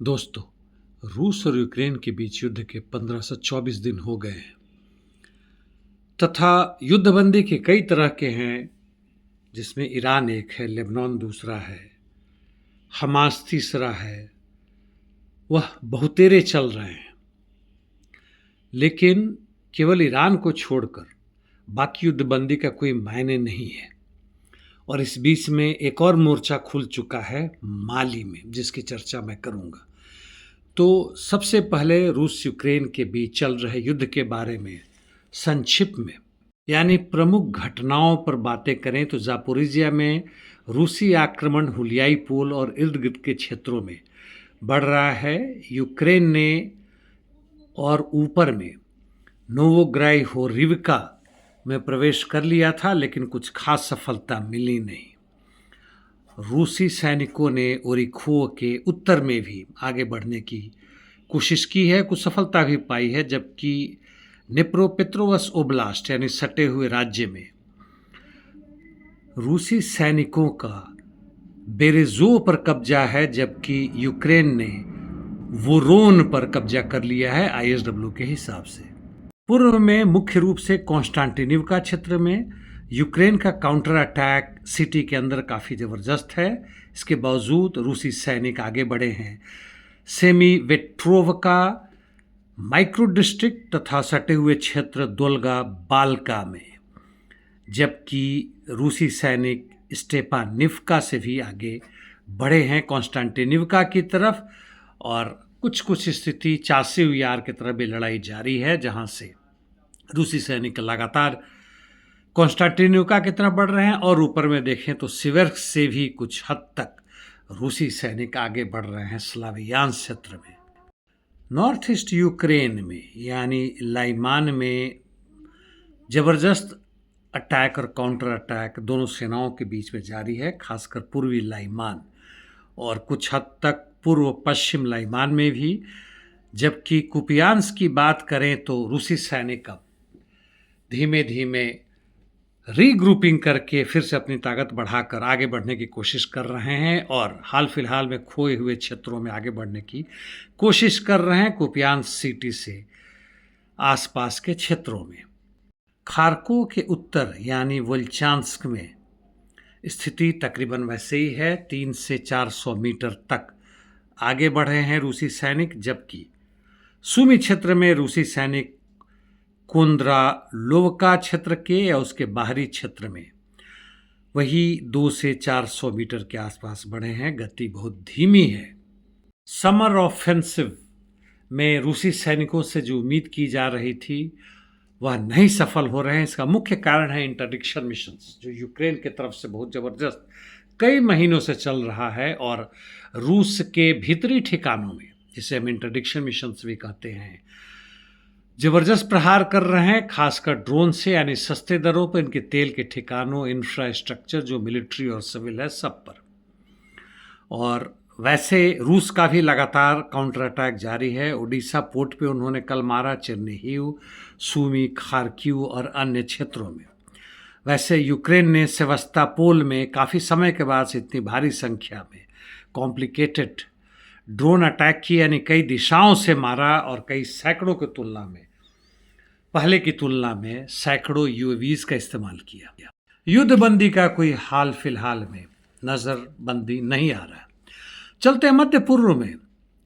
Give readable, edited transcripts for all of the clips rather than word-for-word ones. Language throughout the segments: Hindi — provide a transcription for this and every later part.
दोस्तों, रूस और यूक्रेन के बीच युद्ध के 15 से 24 दिन हो गए हैं तथा युद्धबंदी के कई तरह के हैं, जिसमें ईरान एक है, लेबनान दूसरा है, हमास तीसरा है। वह बहुतेरे चल रहे हैं, लेकिन केवल ईरान को छोड़कर बाकी युद्धबंदी का कोई मायने नहीं है। और इस बीच में एक और मोर्चा खुल चुका है माली में, जिसकी चर्चा मैं करूंगा। तो सबसे पहले रूस यूक्रेन के बीच चल रहे युद्ध के बारे में संक्षिप्त में यानी प्रमुख घटनाओं पर बातें करें तो जापोरिजिया में रूसी आक्रमण हुलियाई पुल और इर्द गिर्द के क्षेत्रों में बढ़ रहा है। यूक्रेन ने और ऊपर में नोवोग्राइहोरिवका में प्रवेश कर लिया था, लेकिन कुछ खास सफलता मिली नहीं। रूसी सैनिकों ने ओरिखो के उत्तर में भी आगे बढ़ने की कोशिश की है, कुछ सफलता भी पाई है, जबकि निप्रोपेट्रोवस ओब्लास्ट यानी सटे हुए राज्य में रूसी सैनिकों का बेरेजो पर कब्जा है, जबकि यूक्रेन ने वोरोन पर कब्जा कर लिया है आईएसडब्ल्यू के हिसाब से। पूर्व में मुख्य रूप से कॉन्स्टेंटिनिवका क्षेत्र में यूक्रेन का काउंटर अटैक सिटी के अंदर काफ़ी ज़बरदस्त है। इसके बावजूद रूसी सैनिक आगे बढ़े हैं सेमीवेट्रोवका माइक्रो डिस्ट्रिक्ट तथा सटे हुए क्षेत्र दोल्गा बाल्का में, जबकि रूसी सैनिक स्टेपानिवका से भी आगे बढ़े हैं कॉन्स्टेंटिनिवका की तरफ। और कुछ स्थिति चासिव यार की तरफ भी लड़ाई जारी है, जहां से रूसी सैनिक लगातार कॉन्स्टेंटिनिवका की तरफ बढ़ रहे हैं। और ऊपर में देखें तो सिवर्स्क से भी कुछ हद तक रूसी सैनिक आगे बढ़ रहे हैं स्लावियांस क्षेत्र में। नॉर्थ ईस्ट यूक्रेन में यानी लाइमान में जबरदस्त अटैक और काउंटर अटैक दोनों सेनाओं के बीच में जारी है, खासकर पूर्वी लाइमान और कुछ हद तक पूर्व पश्चिम लाइमान में भी। जबकि कुपियांस्क की बात करें तो रूसी सैनिक अब धीमे धीमे रीग्रुपिंग करके फिर से अपनी ताकत बढ़ाकर आगे बढ़ने की कोशिश कर रहे हैं और हाल फिलहाल में खोए हुए क्षेत्रों में आगे बढ़ने की कोशिश कर रहे हैं कुपियांस्क सिटी से आसपास के क्षेत्रों में। खार्कोव के उत्तर यानी वोल्चांस्क में स्थिति तकरीबन वैसे ही है, 300 से 400 मीटर तक आगे बढ़े हैं रूसी सैनिक। जबकि सुमी क्षेत्र में रूसी सैनिक कोंद्रालोवका क्षेत्र के या उसके बाहरी क्षेत्र में वही 200 से 400 मीटर के आसपास बढ़े हैं। गति बहुत धीमी है। समर ऑफेंसिव में रूसी सैनिकों से जो उम्मीद की जा रही थी वह नहीं सफल हो रहे हैं। इसका मुख्य कारण है इंटरडिक्शन मिशंस, जो यूक्रेन की तरफ से बहुत ज़बरदस्त कई महीनों से चल रहा है और रूस के भीतरी ठिकानों में, जिसे हम इंटरडिक्शन मिशंस भी कहते हैं, जबरदस्त प्रहार कर रहे हैं, खासकर ड्रोन से यानी सस्ते दरों पर इनके तेल के ठिकानों, इंफ्रास्ट्रक्चर जो मिलिट्री और सिविल है सब पर। और वैसे रूस का भी लगातार काउंटर अटैक जारी है। ओडिशा पोर्ट पे उन्होंने कल मारा, चेर्निहिव, सूमी, खार्किव और अन्य क्षेत्रों में। वैसे यूक्रेन ने सेवास्टोपोल में काफ़ी समय के बाद से इतनी भारी संख्या में कॉम्प्लिकेटेड ड्रोन अटैक की, यानी कई दिशाओं से मारा और कई सैकड़ों की तुलना में, पहले की तुलना में सैकड़ों यूएवीज का इस्तेमाल किया। युद्धबंदी का कोई हाल फिलहाल में नज़रबंदी नहीं आ रहा। चलते मध्य पूर्व में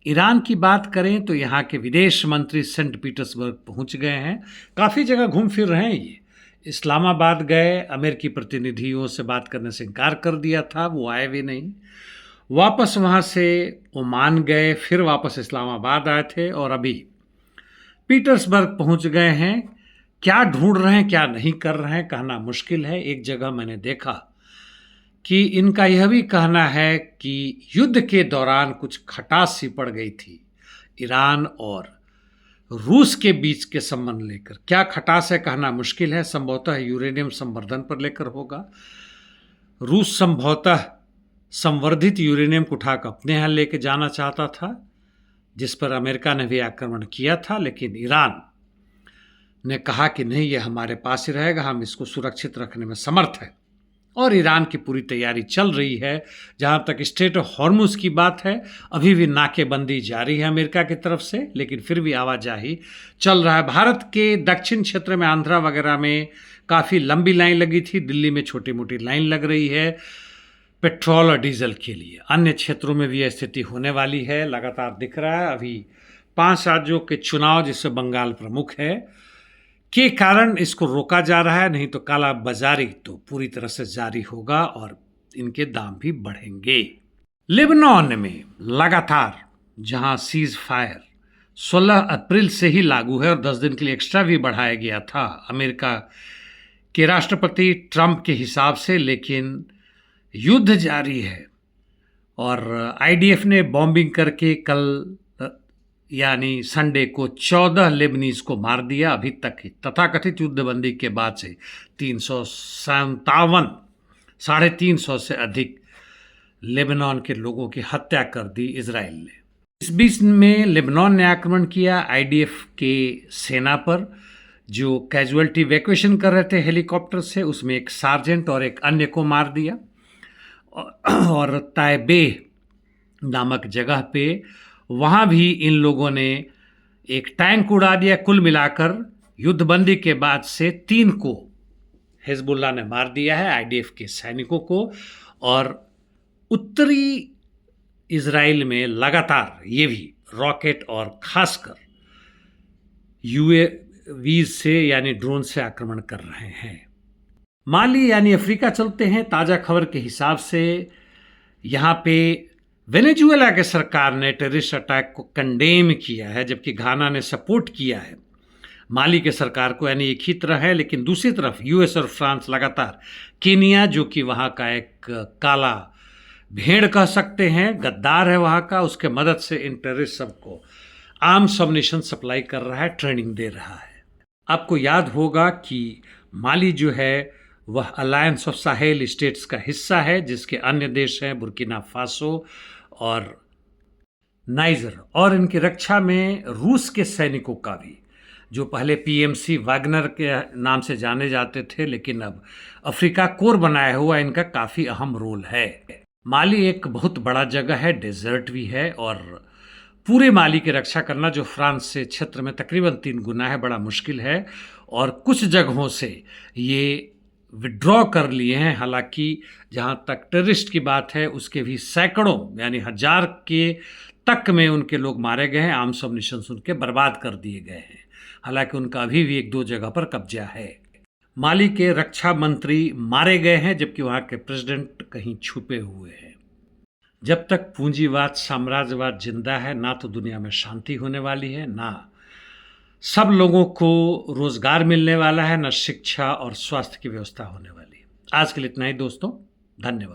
ईरान की बात करें तो यहाँ के विदेश मंत्री सेंट पीटर्सबर्ग पहुँच गए हैं। काफ़ी जगह घूम फिर रहे हैं ये। इस्लामाबाद गए, अमेरिकी प्रतिनिधियों से बात करने से इनकार कर दिया था, वो आए भी नहीं। वापस वहाँ से ओमान गए, फिर वापस इस्लामाबाद आए थे और अभी पीटर्सबर्ग पहुँच गए हैं। क्या ढूंढ रहे हैं, क्या नहीं कर रहे हैं, कहना मुश्किल है। एक जगह मैंने देखा कि इनका यह भी कहना है कि युद्ध के दौरान कुछ खटास सी पड़ गई थी ईरान और रूस के बीच के संबंध लेकर। क्या खटास है कहना मुश्किल है। संभवतः यूरेनियम संवर्धन पर लेकर होगा। रूस संभवतः संवर्धित यूरेनियम को उठाकर अपने यहाँ लेके जाना चाहता था, जिस पर अमेरिका ने भी आक्रमण किया था, लेकिन ईरान ने कहा कि नहीं, ये हमारे पास ही रहेगा, हम इसको सुरक्षित रखने में समर्थ हैं। और ईरान की पूरी तैयारी चल रही है। जहां तक स्ट्रेट ऑफ हॉर्मुज की बात है, अभी भी नाकेबंदी जारी है अमेरिका की तरफ से, लेकिन फिर भी आवाजाही चल रहा है। भारत के दक्षिण क्षेत्र में, आंध्रा वगैरह में काफ़ी लंबी लाइन लगी थी, दिल्ली में छोटी मोटी लाइन लग रही है पेट्रोल और डीजल के लिए। अन्य क्षेत्रों में भी यह स्थिति होने वाली है, लगातार दिख रहा है। अभी 5 राज्यों के चुनाव, जिससे बंगाल प्रमुख है, के कारण इसको रोका जा रहा है, नहीं तो काला बाजारी तो पूरी तरह से जारी होगा और इनके दाम भी बढ़ेंगे। लेबनान में लगातार जहां सीज फायर 16 अप्रैल से ही लागू है और 10 दिन के लिए एक्स्ट्रा भी बढ़ाया गया था अमेरिका के राष्ट्रपति ट्रंप के हिसाब से, लेकिन युद्ध जारी है और आईडीएफ ने बॉम्बिंग करके कल यानी संडे को 14 लेबनीज को मार दिया। अभी तक ही तथाकथित युद्धबंदी के बाद से 357 से अधिक लेबनान के लोगों की हत्या कर दी इजराइल ने। इस बीच में लेबनान ने आक्रमण किया आईडीएफ के सेना पर, जो कैजुअलिटी इवैक्यूएशन कर रहे थे हेलीकॉप्टर से। उसमें एक सार्जेंट और एक अन्य को मार दिया। और ताइबे नामक जगह पे वहाँ भी इन लोगों ने एक टैंक उड़ा दिया। कुल मिलाकर युद्धबंदी के बाद से 3 को हिजबुल्लाह ने मार दिया है, आईडीएफ के सैनिकों को। और उत्तरी इजराइल में लगातार ये भी रॉकेट और खासकर यूएवीज से यानी ड्रोन से आक्रमण कर रहे हैं। माली यानी अफ्रीका चलते हैं। ताज़ा खबर के हिसाब से यहाँ पे वेनेजुएला के सरकार ने टेररिस्ट अटैक को कंडेम किया है, जबकि घाना ने सपोर्ट किया है माली के सरकार को, यानी एक ही तरह है। लेकिन दूसरी तरफ यूएस और फ्रांस लगातार, केनिया जो कि वहाँ का एक काला भेड़ कह सकते हैं, गद्दार है वहाँ का, उसके मदद से इन टेररिस्ट सबको आर्म्स अम्युनिशन सप्लाई कर रहा है, ट्रेनिंग दे रहा है। आपको याद होगा कि माली जो है वह अलायंस ऑफ साहेल स्टेट्स का हिस्सा है, जिसके अन्य देश हैं बुर्किना फासो और नाइजर। और इनकी रक्षा में रूस के सैनिकों का भी, जो पहले पीएमसी वैगनर के नाम से जाने जाते थे, लेकिन अब अफ्रीका कोर बनाया हुआ इनका काफ़ी अहम रोल है। माली एक बहुत बड़ा जगह है, डेजर्ट भी है, और पूरे माली की रक्षा करना, जो फ्रांस से क्षेत्र में तकरीबन 3 गुना है, बड़ा मुश्किल है। और कुछ जगहों से ये विड्रॉ कर लिए हैं। हालांकि जहां तक टेररिस्ट की बात है, उसके भी सैकड़ों यानी 1000 के तक में उनके लोग मारे गए हैं, आर्म्स अम्युनिशन उनके बर्बाद कर दिए गए हैं। हालांकि उनका अभी भी 1-2 जगह पर कब्जा है। माली के रक्षा मंत्री मारे गए हैं, जबकि वहाँ के प्रेसिडेंट कहीं छुपे हुए हैं। जब तक पूंजीवाद साम्राज्यवाद जिंदा है, ना तो दुनिया में शांति होने वाली है, ना सब लोगों को रोजगार मिलने वाला है, ना शिक्षा और स्वास्थ्य की व्यवस्था होने वाली है। आज के लिए इतना ही दोस्तों, धन्यवाद।